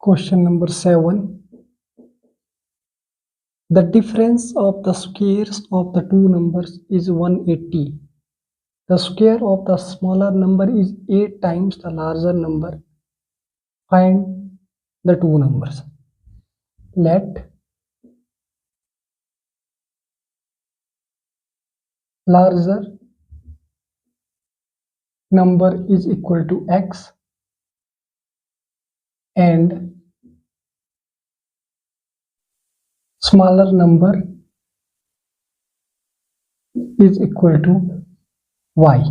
Question number 7. The difference of the squares of the two numbers is 180. The square of the smaller number is 8 times the larger number. Find the two numbers. Let larger number is equal to x and smaller number is equal to y.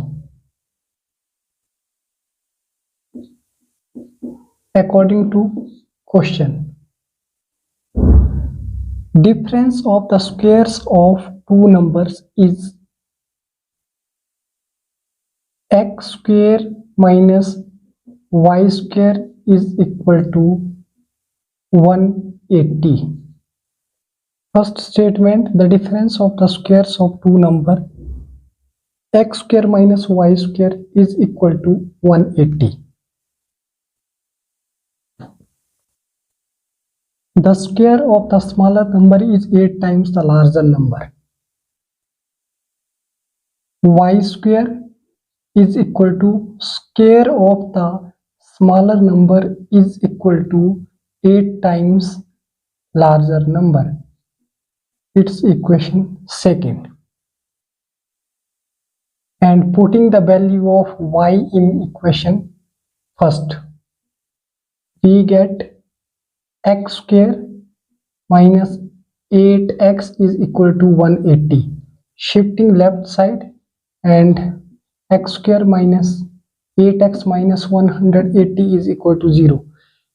According to question, difference of the squares of two numbers is x square minus y square is equal to 180. First statement, the difference of the squares of two numbers x square minus y square is equal to 180. The square of the smaller number is 8 times the larger number. Y square is equal to square of the smaller number is equal to 8 times larger number. It's equation second. And putting the value of y in equation first, we get x square minus 8x is equal to 180. Shifting left side, and x square minus 8x minus 180 is equal to 0.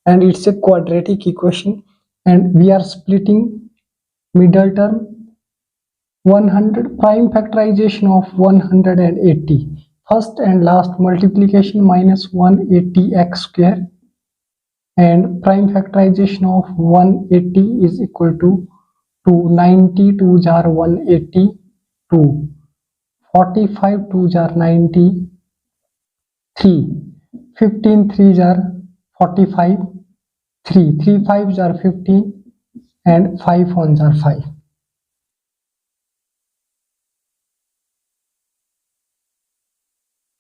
And it's a quadratic equation, and we are splitting middle term. 100 prime factorization of 180. First and last multiplication minus 180x square, and prime factorization of 180 is equal to 290 2 jar 180 2 45 2 jar 90 3 15 3 jar 45 3 3 5 jar 15 and 5 1 jar 5.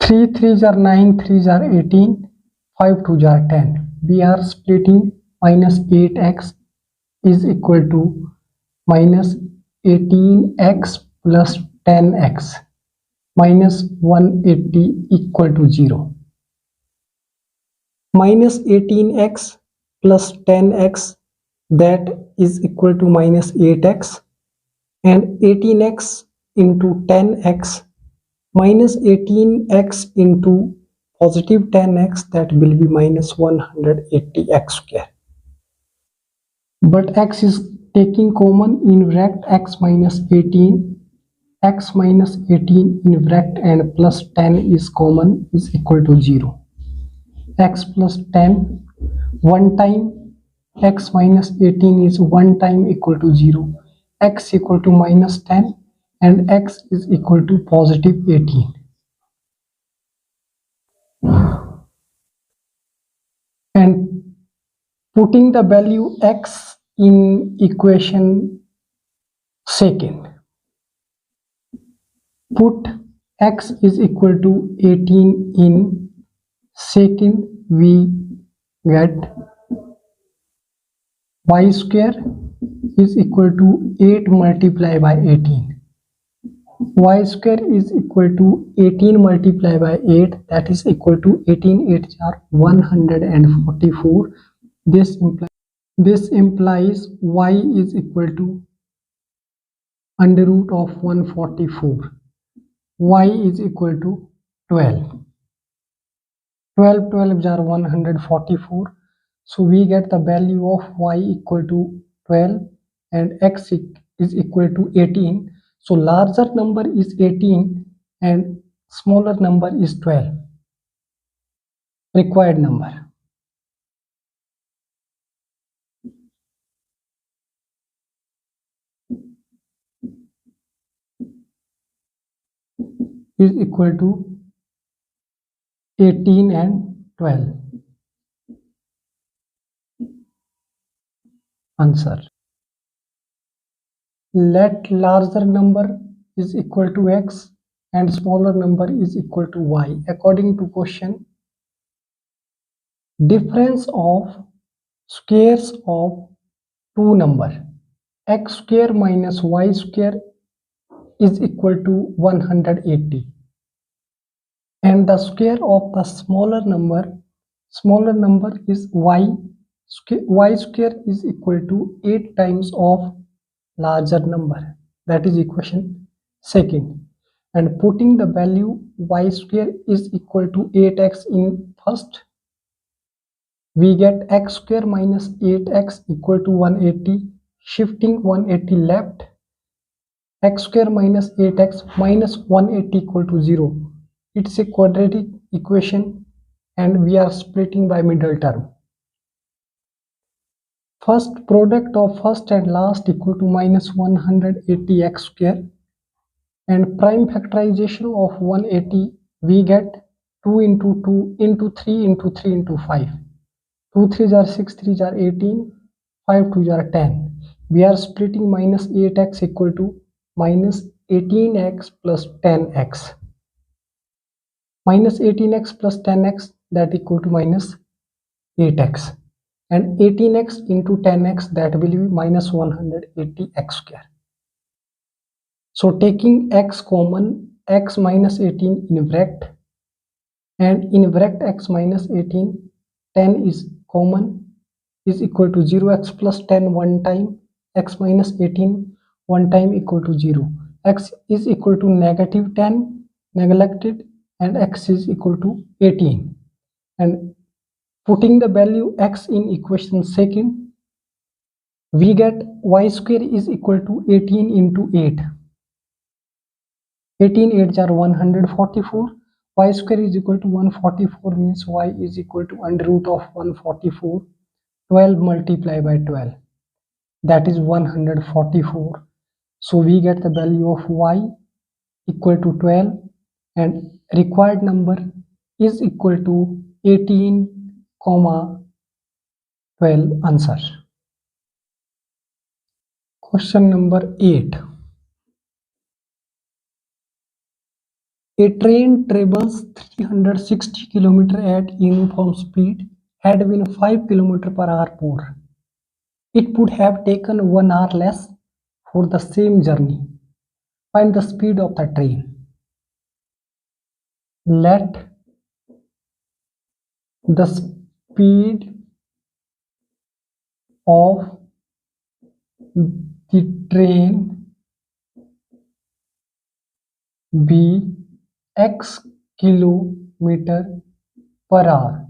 3 3 jar 9 3 jar 18 5 2 jar 10. We are splitting minus 8x is equal to minus 18x plus 10x minus 180 equal to 0. Minus 18x plus 10x, that is equal to minus 8x, and 18x into 10x minus 18x into positive 10x, that will be minus 180x square. But x is taking common in bracket x minus 18. X minus 18 in bracket and plus 10 is common is equal to 0. X plus 10 one time, x minus 18 is one time equal to 0. X equal to minus 10 and x is equal to positive 18. And putting the value x in equation second, put x is equal to 18 in second, we get y square is equal to 8 multiplied by 18. Y square is equal to 18 multiplied by 8, that is equal to 18 8 are 144. This implies y is equal to under root of 144. Y is equal to 12. 12 12 are 144. So we get the value of y equal to 12 and x is equal to 18. So larger number is 18 and smaller number is 12. Required number. Is equal to 18 and 12. answer. Let larger number is equal to x and smaller number is equal to y. According to question, difference of squares of two number x square minus y square is equal to 180, and the square of the smaller number is y square is equal to 8 times of larger number. That is equation second. And putting the value y square is equal to 8x in first, we get x square minus 8x equal to 180. Shifting 180 left, x square minus 8x minus 180 equal to 0. It's a quadratic equation and we are splitting by middle term. First product of first and last equal to minus 180x square, and prime factorization of 180, we get 2 into 2 into 3 into 3 into 5. 2 3s are 6, 3s are 18, 5 2s are 10. We are splitting minus 8x equal to minus 18x plus 10x. Minus 18x plus 10x, that equal to minus 8x. And 18x into 10x, that will be minus 180x square. So taking x common, x minus 18 in bracket, and in bracket x minus 18, 10 is common, is equal to 0x plus 10 one time, x minus 18 one time equal to 0. X is equal to negative 10 neglected, and x is equal to 18. And putting the value x in equation second, we get y square is equal to 18 into 8. 18 8s are 144. Y square is equal to 144 means y is equal to under root of 144. 12 multiplied by 12, that is 144. So we get the value of y equal to 12, and required number is equal to 18, 12. Answer. Question number 8. A train travels 360 km at uniform speed had been 5 km per hour more. It would have taken 1 hour less for the same journey. Find the speed of the train. Let the speed of the train be x kilometer per hour.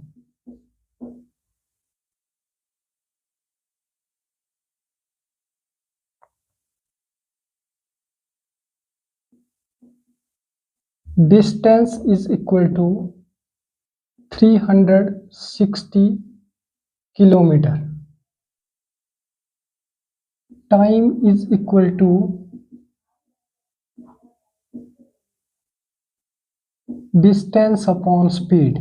Distance is equal to 360 kilometer. Time is equal to distance upon speed.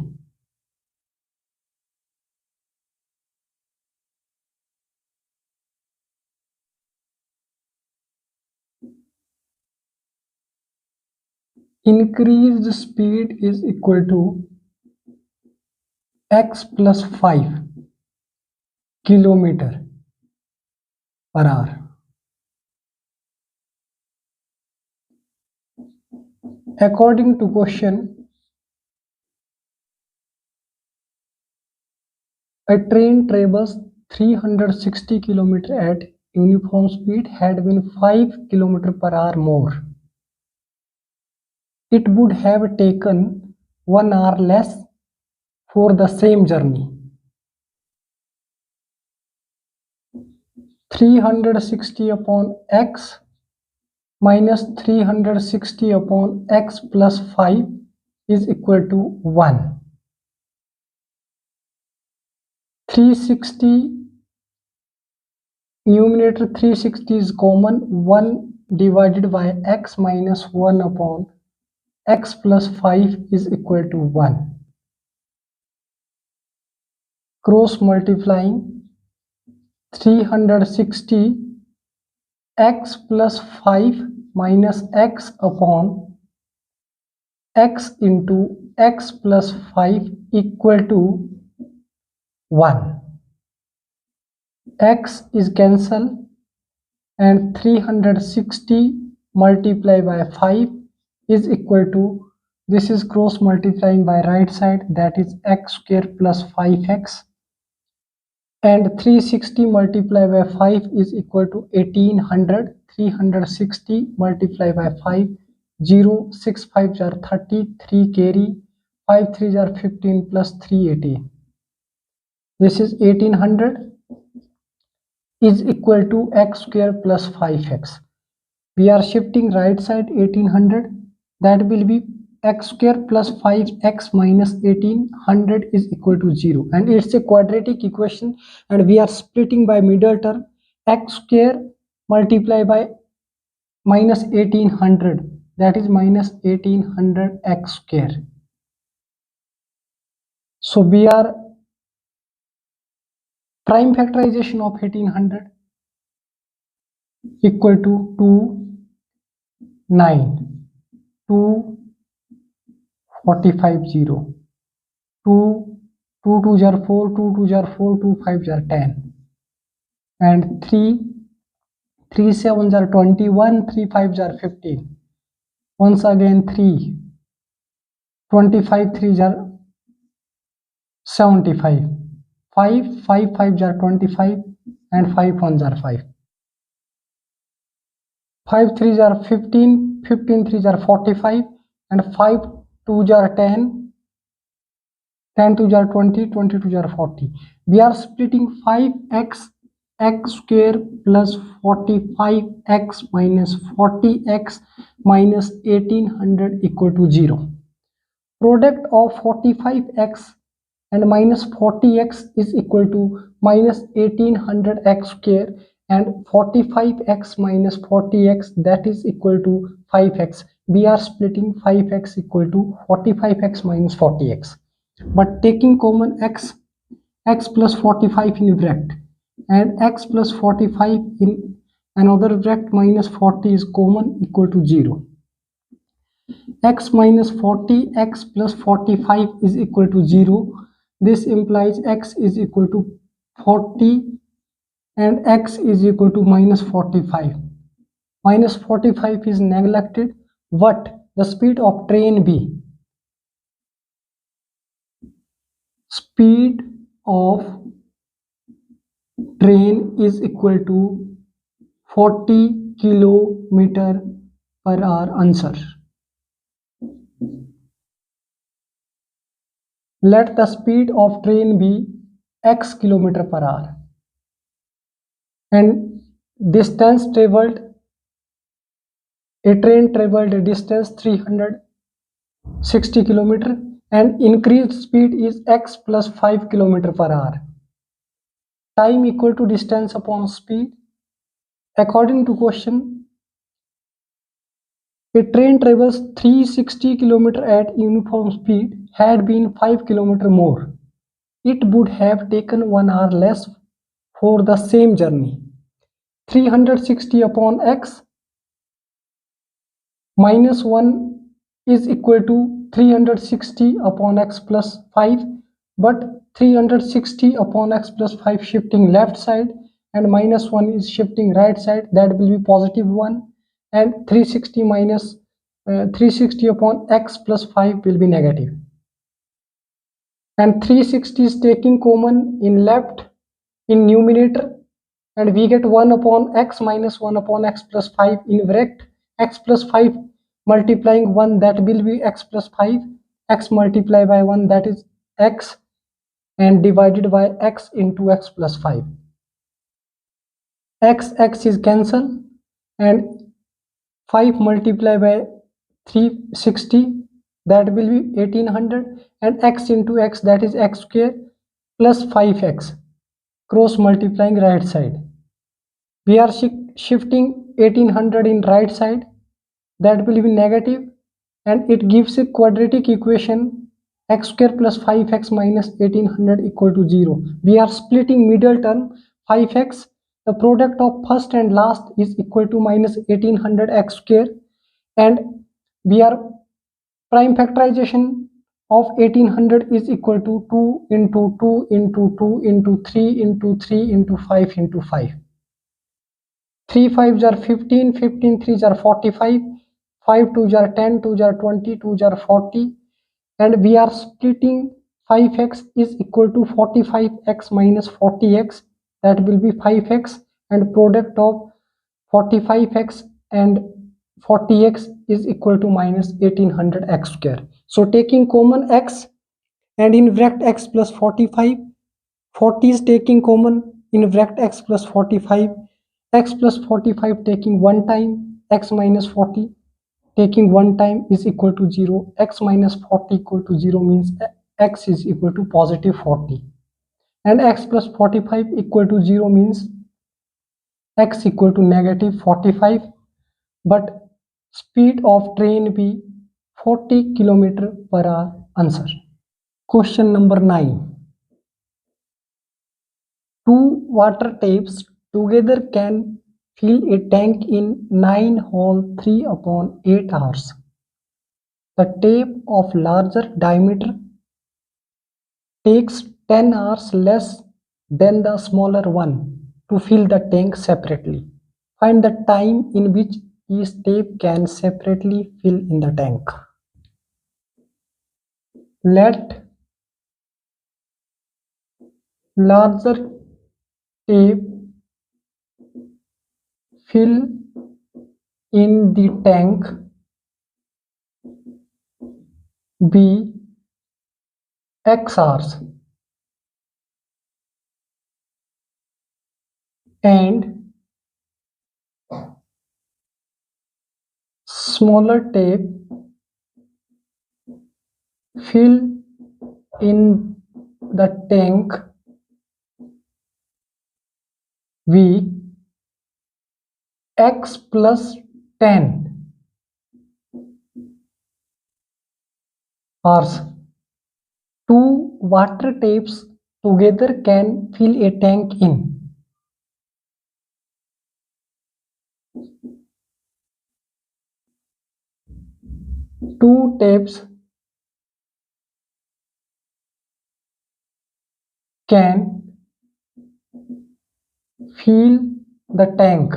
Increased speed is equal to x plus 5 kilometer per hour. According to question, a train travels 360 km at uniform speed had been 5 km per hour more. It would have taken 1 hour less for the same journey. 360 upon x minus 360 upon x plus 5 is equal to 1. 360, numerator 360 is common, 1 divided by x minus 1 upon x plus 5 is equal to 1. Cross multiplying, 360 x plus 5 minus x upon x into x plus 5 equal to 1. X is cancelled and 360 multiplied by 5 is equal to, this is cross multiplying by right side, that is x square plus 5x, and 360 multiplied by 5 is equal to 1800. 360 multiplied by 5, 0, 6 5 are 30, 3 carry, 5 3 are 15 plus 380. This is 1800 is equal to x square plus 5x. We are shifting right side 1800, that will be x square plus 5x minus 1800 is equal to 0, and it's a quadratic equation, and we are splitting by middle term, x square multiplied by minus 1800, that is minus 1800 x square. So we are prime factorization of 1800 equal to 2, 9, 2, 45, 0, 2, 2 2 are 4, 2 2 are 4, 2 5 are 10, and 3, 3 7 are 21, 3 5 are 15. Once again 3, 25 3 are 75, 5 5 5 are 25, and 5 1 are 5. 5 3 are 15, 15 3 are 45, and 5 2 are 10, 10 2 are 20, 20 2 are 40. We are splitting 5x x square plus 45x minus 40x minus 1800 equal to 0. Product of 45x and minus 40x is equal to minus 1800x square, and 45x minus 40x, that is equal to 5x. We are splitting 5x equal to 45x minus 40x, but taking common x plus 45 in bracket and x plus 45 in another bracket minus 40 is common, equal to 0. X minus 40, x plus 45 is equal to 0. This implies x is equal to 40 and x is equal to minus 45. Minus 45 is neglected. What? The speed of train B. Speed of train is equal to 40 kilometer per hour. Answer. Let the speed of train be x kilometer per hour, and distance traveled, a train traveled a distance 360 kilometer, and increased speed is x plus 5 kilometer per hour. Time equal to distance upon speed. According to question, a train travels 360 kilometer at uniform speed had been 5 kilometer more. It would have taken 1 hour less for the same journey. 360 upon x minus 1 is equal to 360 upon x plus 5, but 360 upon x plus 5 shifting left side and minus 1 is shifting right side, that will be positive 1, and 360 minus 360 upon x plus 5 will be negative, and 360 is taking common in left in numerator, and we get 1 upon x minus 1 upon x plus 5 in bracket. X plus 5 multiplying 1, that will be x plus 5, x multiplied by 1, that is x, and divided by x into x plus 5. X is cancelled, and 5 multiplied by 360, that will be 1800, and x into x, that is x square plus 5x, cross multiplying right side. We are shifting 1800 in right side, that will be negative, and it gives a quadratic equation x square plus 5x minus 1800 equal to 0. We are splitting middle term, 5x. The product of first and last is equal to minus 1800 x square, and we are prime factorization of 1800 is equal to 2 into 2 into 2 into 3 into 3 into 5 into 5. 3 5s are 15, 15 3s are 45, 5 2s are 10, 2s are 20, 2s are 40, and we are splitting 5x is equal to 45x minus 40x, that will be 5x, and product of 45x and 40x is equal to minus 1800 x square. So taking common x and in bracket x plus 45, 40 is taking common in bracket x plus 45, x plus 45 taking one time, x minus 40 taking one time is equal to 0. X minus 40 equal to 0 means x is equal to positive 40, and x plus 45 equal to 0 means x equal to negative 45, but speed of train be 40 km per hour. Answer. Question number 9. Two water taps together can fill a tank in 9 hole 3/8 hours. The tape of larger diameter takes 10 hours less than the smaller one to fill the tank separately. Find the time in which each tape can separately fill in the tank. Let larger tape fill in the tank be x hours and smaller tape fill in the tank be x plus 10 hours. Two water taps together can fill a tank in two taps can fill the tank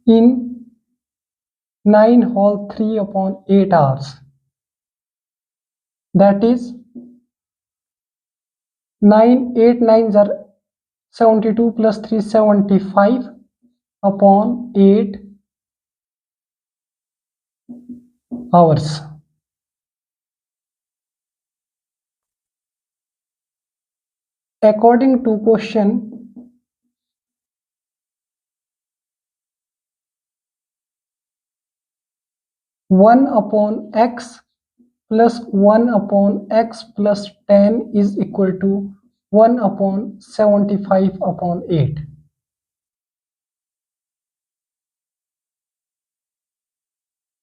in 9 hole 3/8 hours. That is 9 8 9s are 72 plus 3 75 upon 8 hours. According to question, 1 upon x plus 1 upon x plus 10 is equal to 1 upon 75 upon 8.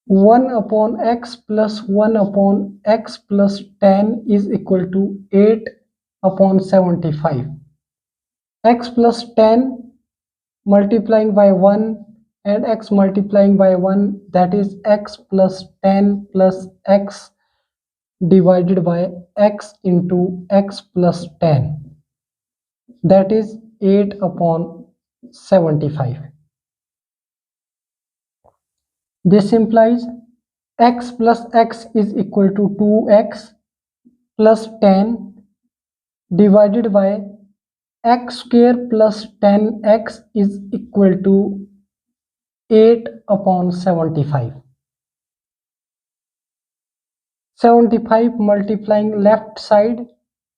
One upon x plus 1 upon x plus 10 is equal to 8 upon 75. X plus 10 multiplying by 1 and x multiplying by 1, that is x plus 10 plus x divided by x into x plus 10, that is 8 upon 75. This implies x plus x is equal to 2x plus 10 divided by x square plus 10x is equal to 8 upon 75. 75 multiplying left side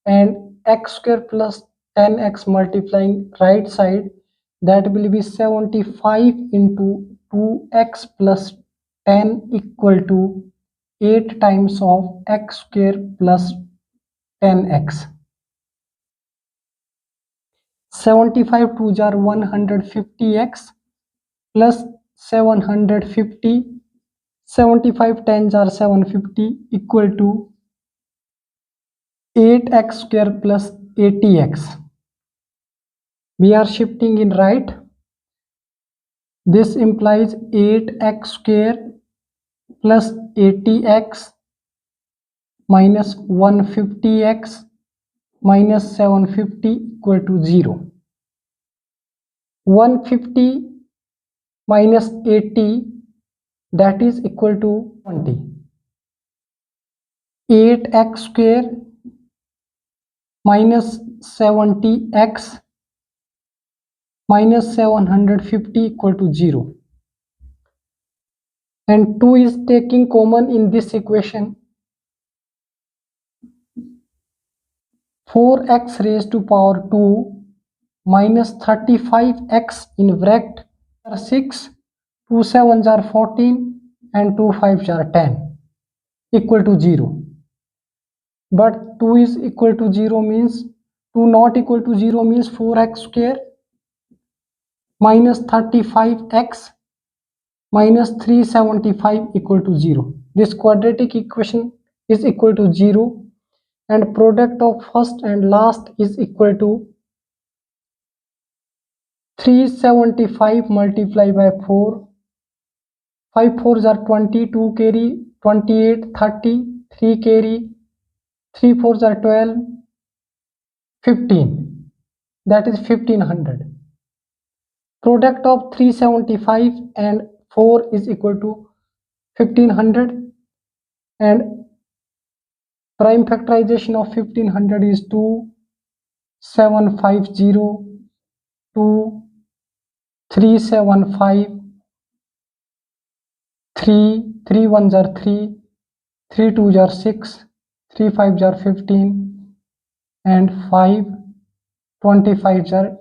and x square plus 10x multiplying right side, that will be 75 into 2x plus 10 equal to 8 times of x square plus 10x. 75 2s are 150x plus 750, 75 tens are 750 equal to 8x square plus 80x. We are shifting in right. This implies 8x square plus 80x minus 150x minus 750 equal to 0. 150 minus 80, that is equal to 20. 8x square minus 70x minus 750 equal to 0. And 2 is taking common in this equation. 4x raised to power 2 minus 35x in bracket are 6, 2 sevens are 14 and 2 fives are 10 equal to 0. But 2 is equal to 0 means 2 not equal to 0 means 4x square minus 35x minus 375 equal to 0. This quadratic equation is equal to 0 and product of first and last is equal to 375 multiplied by 4. 5 fours are 20, 2 carry 28, 30, 3 carry 3 fours are 12, 15. That is 1500. Product of 375 and 4 is equal to 1500 and prime factorization of 1500 is 2, 750, 2, 375, 3 ones are 3, 3 twos are 6, 3 fives are 15 and 5 25s are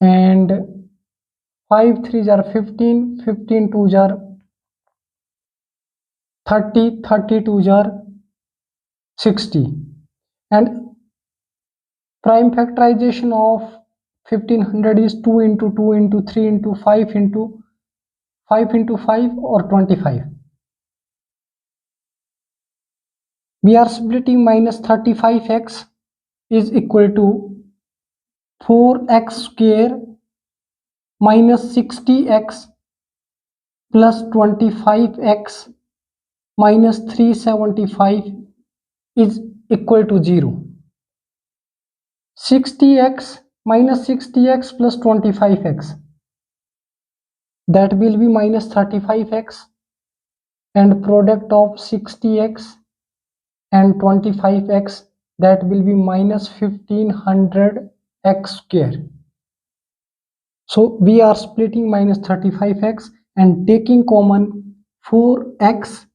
and 5 threes are 15, 15 twos are 30, 30 twos are 60 and prime factorization of 1500 is 2 into 2 into 3 into 5 into 5 into 5 or 25. We are splitting minus 35x is equal to 4x square minus 60x plus 25x minus 375 is equal to 0. 60x minus 60x plus 25x, that will be minus 35x and product of 60x and 25x, that will be minus 1500x square. So we are splitting minus 35x and taking common 4x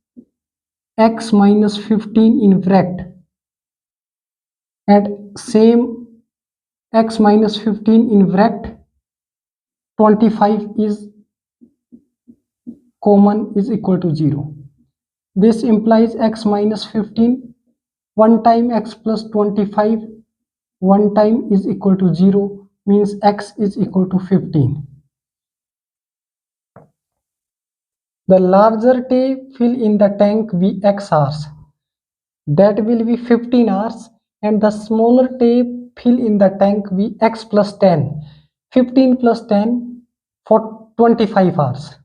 x minus 15 in bracket and same x minus 15 in bracket 25 is common is equal to 0. This implies x minus 15 1 time x plus 25 1 time is equal to 0 means x is equal to 15. The larger tape fill in the tank Vx hours, that will be 15 hours, and the smaller tape fill in the tank Vx plus 10, 15 plus 10 for 25 hours.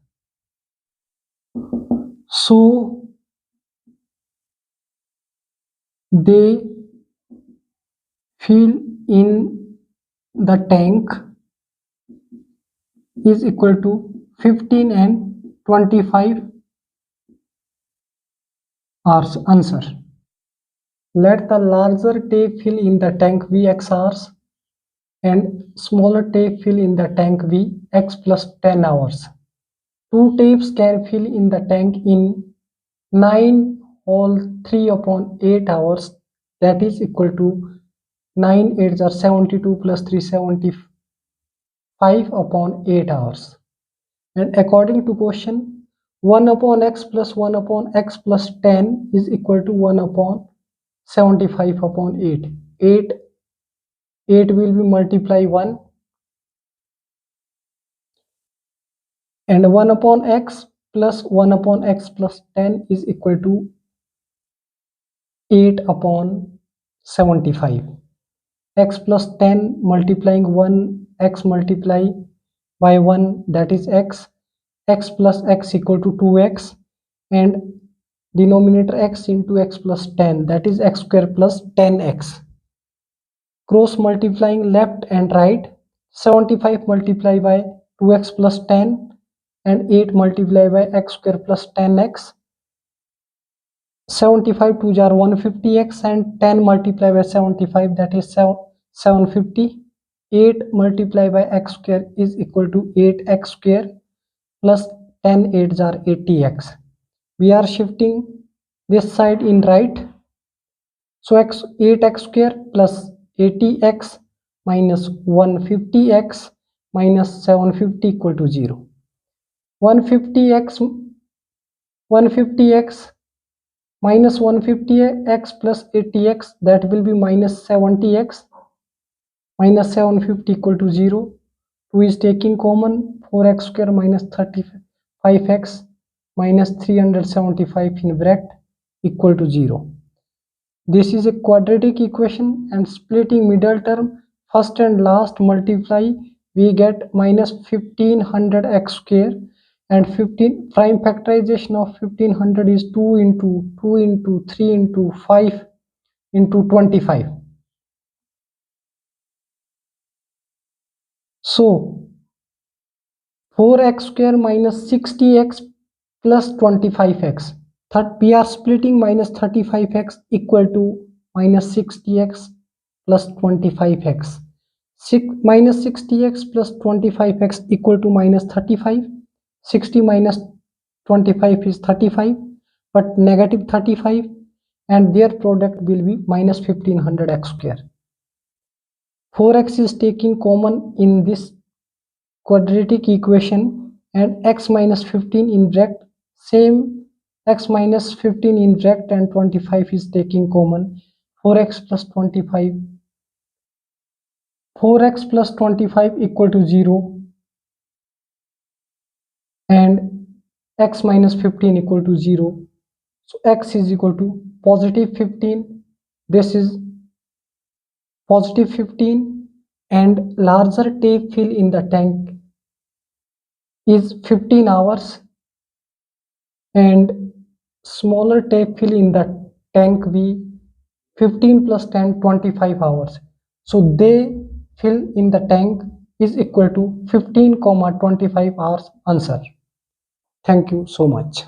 So they fill in the tank is equal to 15 and 25 hours. Answer. Let the larger tape fill in the tank Vx hours and smaller tape fill in the tank Vx plus 10 hours. Two tapes can fill in the tank in 9 whole 3 upon 8 hours, that is equal to 9 8s are 72 plus 375 upon 8 hours. And according to question, 1 upon x plus 1 upon x plus 10 is equal to 1 upon 75 upon 8. 8 will be multiply 1 and 1 upon x plus 1 upon x plus 10 is equal to 8 upon 75. X plus 10 multiplying 1, x multiply by 1, that is x. X plus x equal to 2x, and denominator x into x plus 10, that is x square plus 10x. Cross multiplying left and right, 75 multiplied by 2x plus 10 and 8 multiplied by x square plus 10x. 75 2 jar 150x and 10 multiplied by 75, that is 750. 8 multiplied by x square is equal to 8x square plus 10 8 jar 80x. We are shifting this side in right, so 8x square plus 80x minus 150x minus 750 equal to 0. 150x minus 150x plus 80x, that will be minus 70x, minus 750 equal to 0. 2 is taking common, 4x square minus 35x minus 375 in bracket equal to 0. This is a quadratic equation, and splitting middle term, first and last multiply, we get minus 1500x square, and 15 prime factorization of 1500 is 2 into 2 into 3 into 5 into 25. So 4x square minus 60x plus 25x. We are splitting minus 35x equal to minus 60x plus 25x. Minus 60x plus 25x equal to minus 35. 60 minus 25 is 35, but negative 35, and their product will be minus 1500x square. 4x is taking common in this quadratic equation, and x minus 15 in bracket, same x minus 15 in bracket and 25 is taking common. 4x plus 25, 4x plus 25 equal to 0, and x minus 15 equal to 0. So x is equal to positive 15, this is positive 15, and larger tape fill in the tank is 15 hours, and smaller tape fill in the tank we 15 plus 10 25 hours. So they fill in the tank is equal to 15 25 hours answer. Thank you so much.